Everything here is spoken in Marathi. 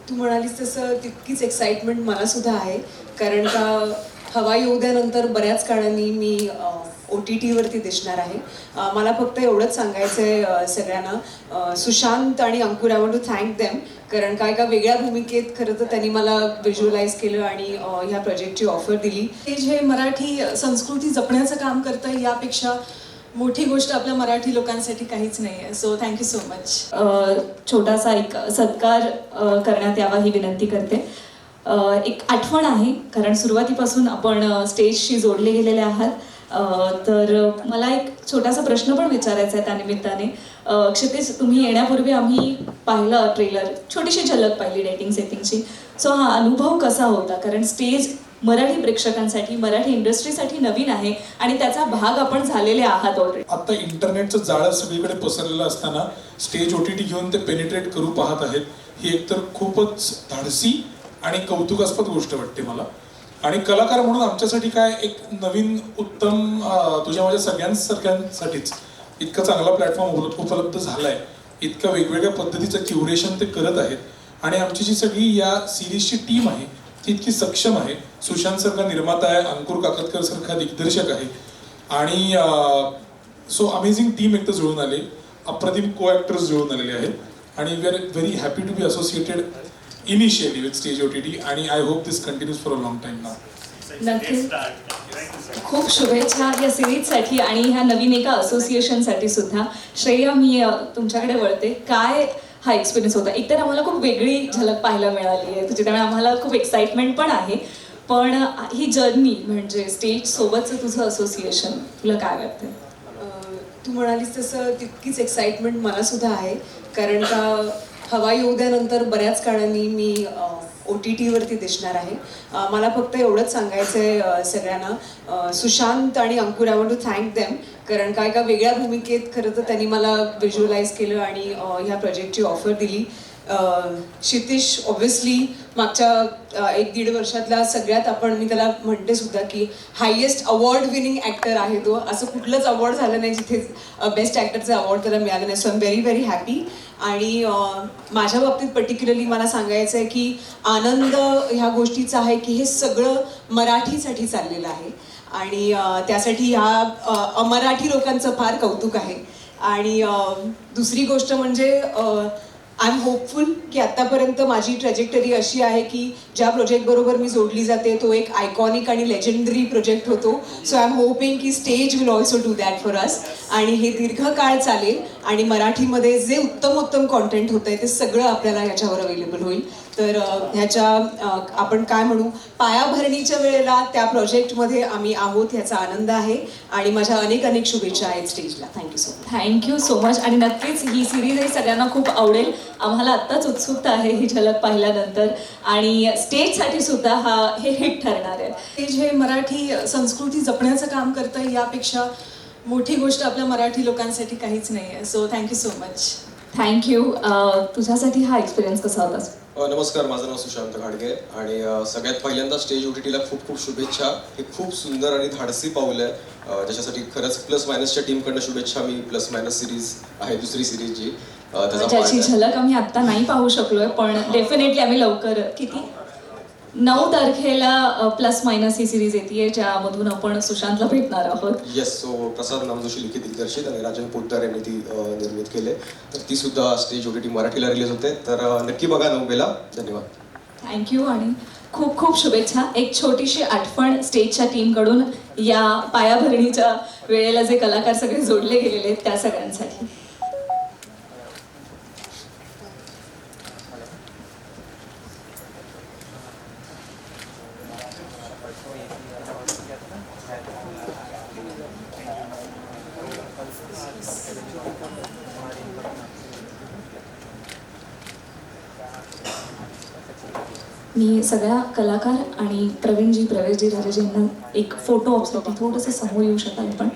तू म्हणालीस तसं तितकीच एक्साइटमेंट मला सुद्धा आहे, कारण का हवा येऊ द्यानंतर बऱ्याच काळाने मी OTT वरती दिसणार आहे. मला फक्त एवढंच सांगायचं आहे सगळ्यांना, सुशांत आणि Ankur, I want to thank them, कारण का एका वेगळ्या भूमिकेत खरं तर त्यांनी मला व्हिज्युअलाइज केलं आणि ह्या प्रोजेक्टची ऑफर दिली. हे जे मराठी संस्कृती जपण्याचं काम करतं यापेक्षा मोठी गोष्ट आपल्या मराठी लोकांसाठी काहीच नाही आहे. So thank you so much. छोटासा एक सत्कार करण्यात यावा ही विनंती करते. एक आठवण आहे, कारण सुरुवातीपासून आपण स्टेजशी जोडले गेलेले आहात. तर मला एक छोटासा प्रश्न पण विचारायचा आहे त्यानिमित्ताने. क्षितिज, तुम्ही येण्यापूर्वी आम्ही पाहिलं ट्रेलर, छोटीशी झलक पाहिली डेटिंग सेटिंगची. सो हा अनुभव कसा होता? कारण स्टेज मराठी प्रेक्षकांसाठी, मराठी इंडस्ट्रीसाठी नवीन आहे आणि त्याचा भाग आपण झालेले आहात ऑलरेडी. आता इंटरनेटचं जाळं सगळीकडे पसरलेलं असताना स्टेज OTT घेऊन ते पेनिट्रेट करू पाहत आहेत, ही एकतर खूपच धाडसी आणि कौतुकास्पद गोष्ट वाटते मला. आणि कलाकार म्हणून आमच्यासाठी काय एक नवीन उत्तम, तुझ्या माझ्या सगळ्यांसाठीच इतका चांगला प्लॅटफॉर्म उपलब्ध झालाय. इतक्या वेगवेगळ्या पद्धतीचं क्युरेशन ते करत आहेत आणि आमची जी सगळी या सिरीजची टीम आहे ती इतकी सक्षम आहे. सुशांत सारखा निर्माता आहे, अंकुर काकतकर सारखा दिग्दर्शक आहे आणि सो अमेझिंग टीम एक तर जुळून आले, अप्रतिम को ॲक्टर्स जुळून आलेले आहेत आणि we are very happy to be associated initially with stage OTT आणि I hope this continues for a long time नाव. नक्की खूप शुभेच्छा या सिरीजसाठी आणि ह्या नवीन एका असोसिएशनसाठी सुद्धा. श्रेया, मी तुमच्याकडे वळते. काय हा एक्सपिरियन्स होता? एकतर आम्हाला खूप वेगळी झलक पाहायला मिळाली आहे तुझी, त्यामुळे आम्हाला खूप एक्साइटमेंट पण आहे. पण ही जर्नी म्हणजे स्टेज सोबतचं तुझं असोसिएशन, तुला काय वाटतं? तू म्हणालीस तसं तितकीच एक्साइटमेंट मला सुद्धा आहे, कारण का हवा येऊ द्यानंतर बऱ्याच काळाने मी OTT वरती दिसणार आहे. मला फक्त एवढंच सांगायचं आहे सगळ्यांना, सुशांत आणि Ankur, I want to thank them, कारण का एका वेगळ्या भूमिकेत खरं तर त्यांनी मला व्हिज्युअलाइज केलं आणि ह्या प्रोजेक्टची ऑफर दिली. क्षितिज ऑब्व्हियसली मागच्या 1-1.5 वर्षातला सगळ्यात, मी त्याला म्हणते सुद्धा की हायेस्ट अवॉर्ड विनिंग ॲक्टर आहे तो. असं कुठलंच अवॉर्ड झालं नाही जिथे बेस्ट ॲक्टरचा अवॉर्ड त्याला मिळालं नाही. So I am very very happy. आणि माझ्या बाबतीत पर्टिक्युलरली मला सांगायचं आहे की आनंद ह्या गोष्टीचा आहे की हे सगळं मराठीसाठी चाललेलं आहे आणि त्यासाठी ह्या अमराठी लोकांचं फार कौतुक आहे. आणि दुसरी गोष्ट म्हणजे आय एम होपफुल की आत्तापर्यंत माझी ट्रॅजेक्टरी अशी आहे की ज्या प्रोजेक्टबरोबर मी जोडली जाते तो एक आयकॉनिक आणि लेजेंडरी प्रोजेक्ट होतो. सो आय एम होपिंग की stage will also do that for us आणि हे दीर्घकाळ चालेल आणि मराठीमध्ये जे उत्तम कॉन्टेंट होतं आहे ते सगळं आपल्याला ह्याच्यावर अवेलेबल होईल. तर ह्याच्या आपण काय म्हणू, पायाभरणीच्या वेळेला त्या प्रोजेक्टमध्ये आम्ही आहोत ह्याचा आनंद आहे आणि माझ्या अनेक शुभेच्छा आहेत स्टेजला. Thank you so much. Thank you so much. आणि नक्कीच ही सिरीजही सगळ्यांना खूप आवडेल. आम्हाला आत्ताच उत्सुकता आहे ही झलक पाहिल्यानंतर आणि स्टेजसाठी सुद्धा हे हिट ठरणार आहे. हे जे मराठी संस्कृती जपण्याचं काम करतं यापेक्षा मोठी गोष्ट आपल्या मराठी लोकांसाठी काहीच नाही आहे. So thank you so much. Thank you. तुझ्यासाठी हा एक्सपिरियन्स कसा होता? नमस्कार, माझं नाव सुशांत घाडगे आणि सगळ्यात पहिल्यांदा स्टेज OTTला खूप शुभेच्छा. हे खूप सुंदर आणि धाडसी पाऊल आहे, ज्याच्यासाठी खरंच प्लस मायनसच्या टीमकडनं शुभेच्छा. मी प्लस मायनस सिरीज आहे, दुसरी सिरीज जी ज्याची झलक आम्ही आत्ता नाही पाहू शकलोय, पण डेफिनेटली आम्ही लवकर 9 तारखेला प्लस मायनस ही सिरीज येते ज्यामधून आपण सुशांतला भेटणार आहोत. येस. सो प्रसाद नामजोशी लिखित दिग्दर्शित आणि राजन पोद्दार यांनी ती निर्मित केले. तर ती सुद्धा स्टेज OTT मराठीला रिलीज होते, तर नक्की बघा 9 धन्यवाद. थँक्यू आणि खूप शुभेच्छा. एक छोटीशी आठवण स्टेजच्या टीमकडून या पायाभरणीच्या वेळेला जे कलाकार सगळे जोडले गेलेले आहेत त्या सगळ्यांसाठी. मी सगळ्या कलाकार आणि प्रवीणजी, प्रवेशजी, राजाजींना एक फोटो ऑप्ससाठी थोडंसं समोर येऊ शकाल पण?